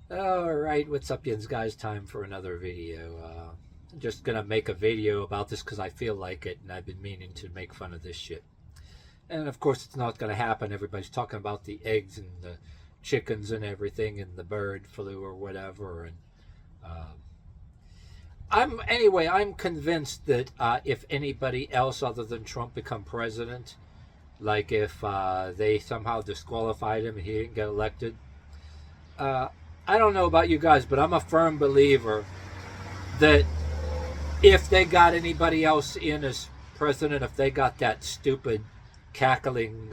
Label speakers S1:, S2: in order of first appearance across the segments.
S1: Alright, what's up, yins guys? Time for another video. I'm just gonna make a video about this because I feel like it, and I've been meaning to make fun of this shit. And of course, it's not gonna happen. Everybody's talking about the eggs and the chickens and everything, and the bird flu or whatever. And I'm convinced that if anybody else other than Trump become president, like if they somehow disqualified him and he didn't get elected, uh, I don't know about you guys, but I'm a firm believer that if they got anybody else in as president, if they got that stupid cackling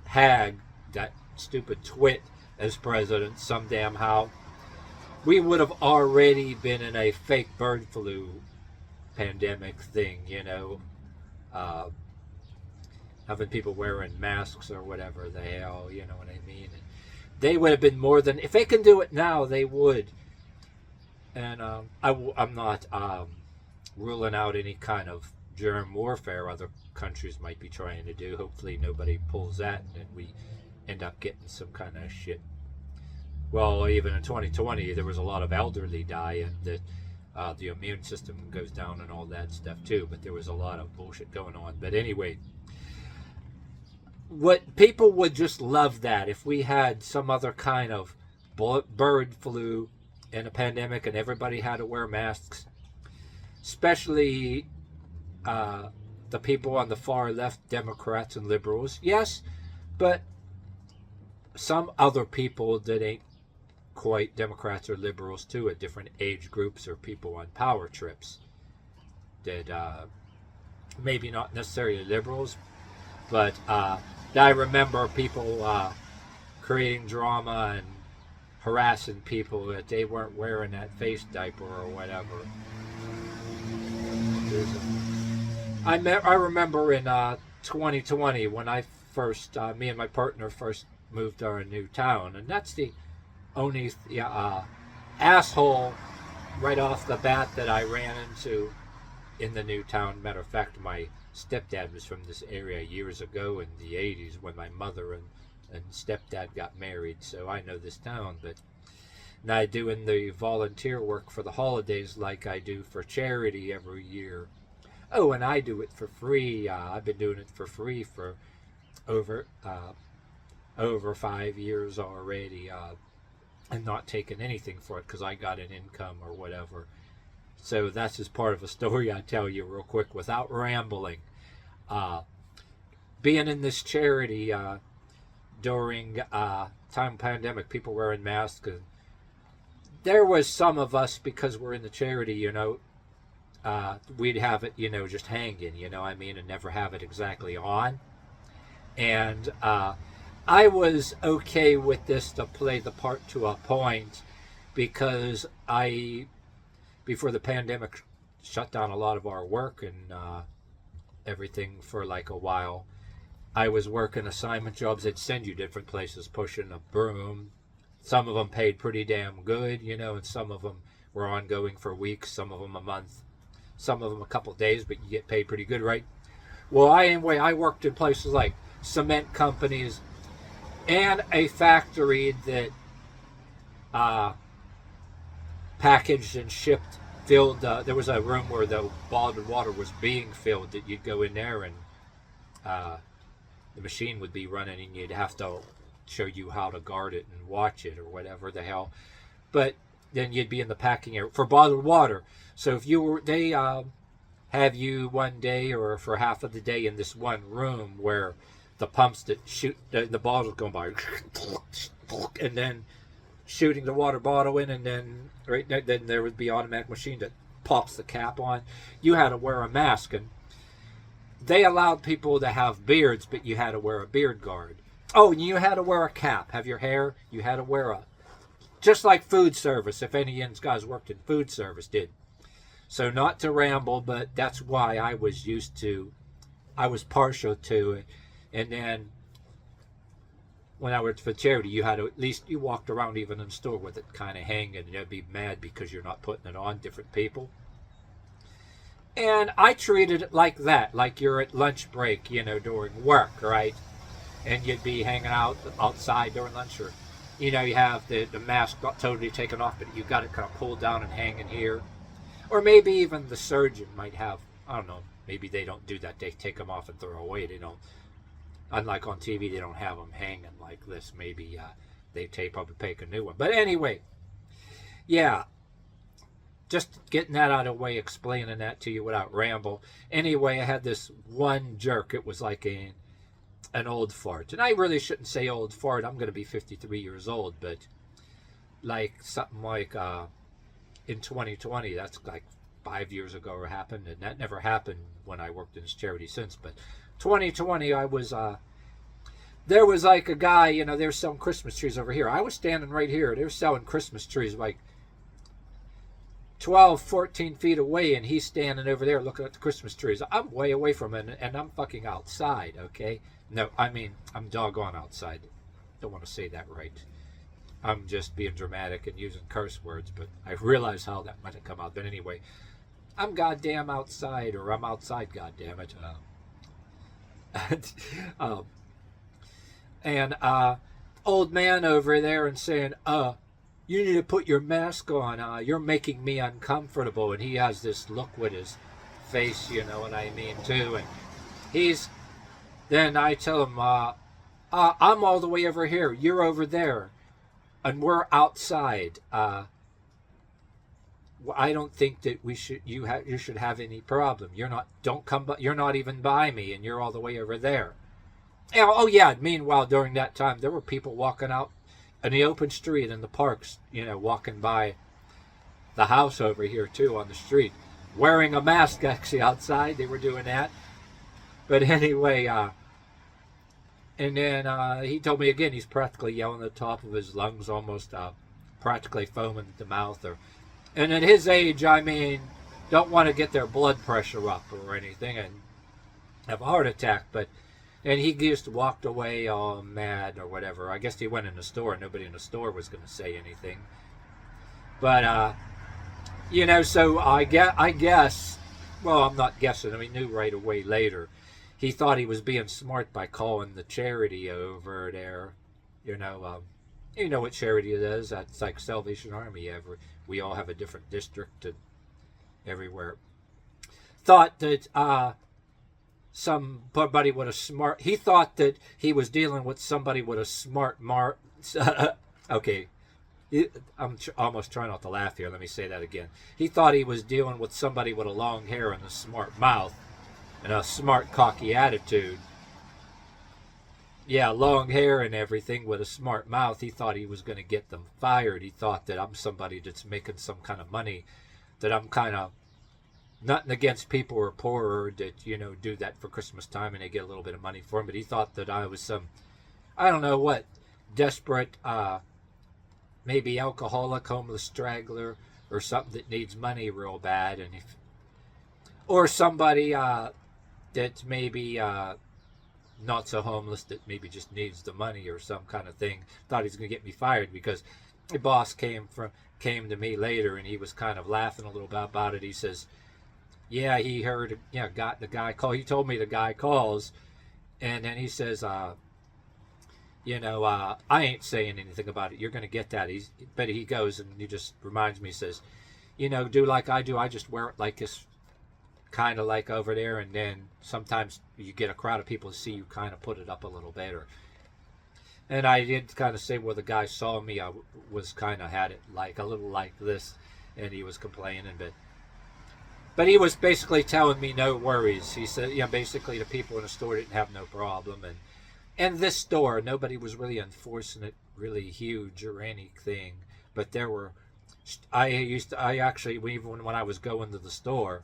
S1: hag, that stupid twit as president, some damn how, we would have already been in a fake bird flu pandemic thing, uh, having people wearing masks or whatever the hell, you know what I mean? And they would have been more than, if they can do it now, they would. And I'm not ruling out any kind of germ warfare other countries might be trying to do. Hopefully nobody pulls that and we end up getting some kind of shit. Well, even in 2020, there was a lot of elderly dying that the immune system goes down and all that stuff too. But there was a lot of bullshit going on. But anyway, what people would just love that if we had some other kind of bird flu in a pandemic and everybody had to wear masks, especially the people on the far left, Democrats and liberals. Yes, but some other people that ain't quite Democrats or liberals too, at different age groups, or people on power trips that maybe not necessarily liberals, but I remember people creating drama and harassing people that they weren't wearing that face diaper or whatever. I remember in 2020 when I first, me and my partner first moved to our new town, and that's the only asshole right off the bat that I ran into in the new town. Matter of fact, my stepdad was from this area years ago in the 80s when my mother and stepdad got married, so I know this town. But now doing the volunteer work for the holidays like I do for charity every year. Oh, and I do it for free. I've been doing it for free for over 5 years already, and not taking anything for it because I got an income or whatever. So that's just part of a story I tell you real quick without rambling. Being in this charity during time pandemic, people wearing masks, and there was some of us, because we're in the charity, we'd have it, just hanging, I mean, and never have it exactly on. And I was okay with this to play the part to a point, because before the pandemic shut down a lot of our work and everything for like a while, I was working assignment jobs. They'd send you different places pushing a broom. Some of them paid pretty damn good, and some of them were ongoing for weeks, some of them a month, some of them a couple of days, but you get paid pretty good, right? Well, I worked in places like cement companies and a factory that packaged and shipped, filled. There was a room where the bottled water was being filled that you'd go in there and the machine would be running and you'd have to show you how to guard it and watch it or whatever the hell. But then you'd be in the packing area for bottled water. So if you were, they have you one day or for half of the day in this one room where the pumps that shoot the bottles going by, and then shooting the water bottle in, and then then there would be an automatic machine that pops the cap on. You had to wear a mask, and they allowed people to have beards, but you had to wear a beard guard. Oh, and you had to wear a cap. Have your hair, you had to wear just like food service, if any of you guys worked in food service did. So not to ramble, but that's why I was partial to it. And then when I worked for charity, you had to, at least you walked around even in the store with it kind of hanging, and you'd be mad because you're not putting it on different people. And I treated it like that, like you're at lunch break, during work, right? And you'd be hanging out outside during lunch, or You know, you have the mask not totally taken off, but you got it kind of pulled down and hanging here. Or maybe even the surgeon might have, I don't know, maybe they don't do that. They take them off and throw away. They don't, unlike on TV, they don't have them hanging like this. Maybe they probably take a new one. But anyway, yeah, just getting that out of the way, explaining that to you without ramble. Anyway, I had this one jerk. It was like an old fart. And I really shouldn't say old fart. I'm going to be 53 years old. But like something like in 2020, that's like 5 years ago it happened. And that never happened when I worked in this charity since. But 2020, I was... there was like a guy, you know, they were selling Christmas trees over here. I was standing right here. They were selling Christmas trees like 12, 14 feet away, and he's standing over there looking at the Christmas trees. I'm way away from him, and I'm fucking outside, okay? No, I mean, I'm doggone outside. Don't want to say that right. I'm just being dramatic and using curse words, but I realize how that might have come out. But anyway, I'm goddamn outside, or I'm outside, goddammit. And old man over there and saying, you need to put your mask on. You're making me uncomfortable. And he has this look with his face, you know what I mean, too. And then I tell him, I'm all the way over here. You're over there. And we're outside. I don't think that you should have any problem. You're not even by me, and you're all the way over there. And, oh yeah, meanwhile, during that time, there were people walking out in the open street in the parks, you know, walking by the house over here too on the street, wearing a mask actually outside. They were doing that. But anyway, and then he told me again, he's practically yelling at the top of his lungs, almost practically foaming at the mouth. And at his age, I mean, don't want to get their blood pressure up or anything and have a heart attack, and he just walked away all mad or whatever. I guess he went in the store. Nobody in the store was going to say anything. But, you know, so I guess, well, I'm not guessing. I mean, knew right away later. He thought he was being smart by calling the charity over there. You know what charity it is. That's like Salvation Army. We all have a different district and everywhere. Thought that... somebody with a smart... He thought that he was dealing with somebody with a smart... okay. I'm almost trying not to laugh here. Let me say that again. He thought he was dealing with somebody with a long hair and a smart mouth and a smart, cocky attitude. Yeah, long hair and everything with a smart mouth. He thought he was going to get them fired. He thought that I'm somebody that's making some kind of money, that I'm kind of... Nothing against people who are poorer that, you know, do that for Christmas time and they get a little bit of money for them. But he thought that I was some, I don't know what, desperate, maybe alcoholic, homeless straggler or something that needs money real bad. Or somebody that maybe not so homeless, that maybe just needs the money or some kind of thing. Thought he's going to get me fired because the boss came to me later and he was kind of laughing a little bit about it. He says, yeah, he heard, got the guy call. He told me the guy calls, and then he says, I ain't saying anything about it. You're going to get that. But he goes and he just reminds me, says, do like I do. I just wear it like this, kind of like over there, and then sometimes you get a crowd of people to see you kind of put it up a little better. And I did kind of say, well, the guy saw me. I was kind of had it like a little like this, and he was complaining, But he was basically telling me no worries. He said, basically the people in the store didn't have no problem. And this store, nobody was really enforcing it really huge or anything. But there were, I actually, even when I was going to the store,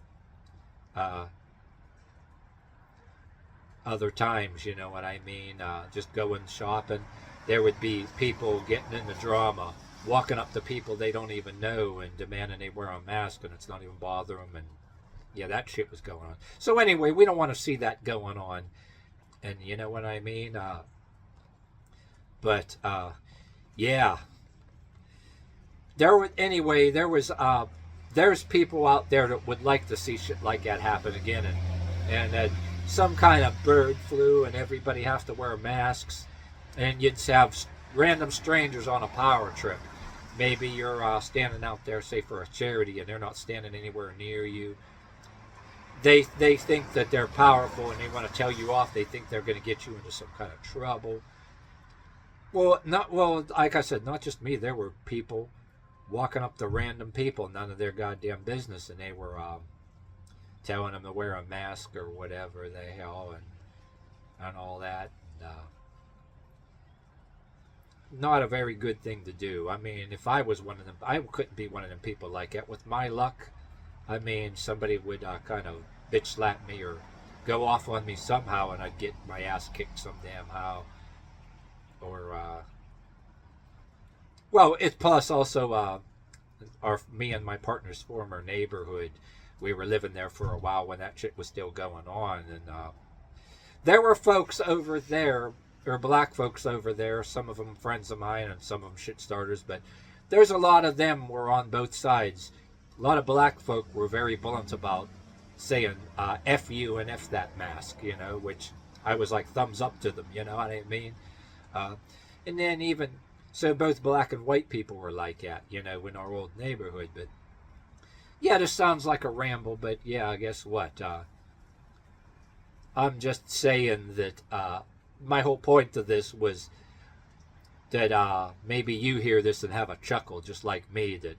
S1: other times, you know what I mean, just going shopping, there would be people getting into drama, walking up to people they don't even know and demanding they wear a mask and it's not even bother them. And yeah, that shit was going on. So anyway, we don't want to see that going on. And you know what I mean? Yeah. There's people out there that would like to see shit like that happen again. And some kind of bird flu and everybody has to wear masks. And you'd have random strangers on a power trip. Maybe you're standing out there, say for a charity, and they're not standing anywhere near you. They think that they're powerful and they want to tell you off. They think they're going to get you into some kind of trouble. Well, like I said, not just me. There were people walking up to random people, none of their goddamn business, and they were telling them to wear a mask or whatever the hell, and all that. Not a very good thing to do. I mean, if I was one of them, I couldn't be one of them people like that. With my luck, I mean, somebody would kind of bitch slap me or go off on me somehow, and I'd get my ass kicked some damn how. Or, well, it's plus also me and my partner's former neighborhood. We were living there for a while when that shit was still going on, and there were folks over there, or black folks over there, some of them friends of mine and some of them shit starters, but there's a lot of them were on both sides. A lot of black folk were very blunt about saying F you and F that mask, you know, which I was like thumbs up to them, you know what I mean? And then even, so both black and white people were like that, you know, in our old neighborhood. But yeah, this sounds like a ramble, but yeah, I guess what? I'm just saying that my whole point to this was that maybe you hear this and have a chuckle just like me, that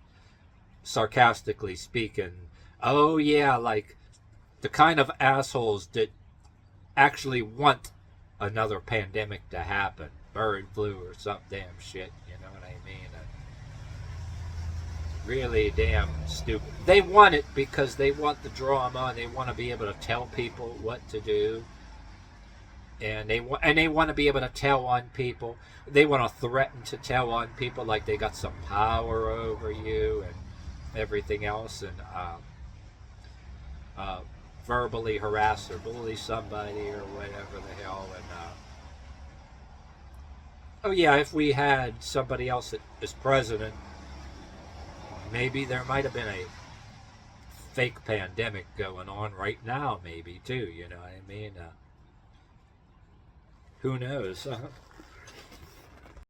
S1: sarcastically speaking, oh yeah, like the kind of assholes that actually want another pandemic to happen, bird flu or some damn shit, you know what I mean? Really damn stupid. They want it because they want the drama and they want to be able to tell people what to do. And they want to be able to tell on people. They want to threaten to tell on people like they got some power over you and everything else, and verbally harass or bully somebody or whatever the hell. And oh yeah, if we had somebody else as president, maybe there might have been a fake pandemic going on right now, maybe too. You know what I mean? Who knows?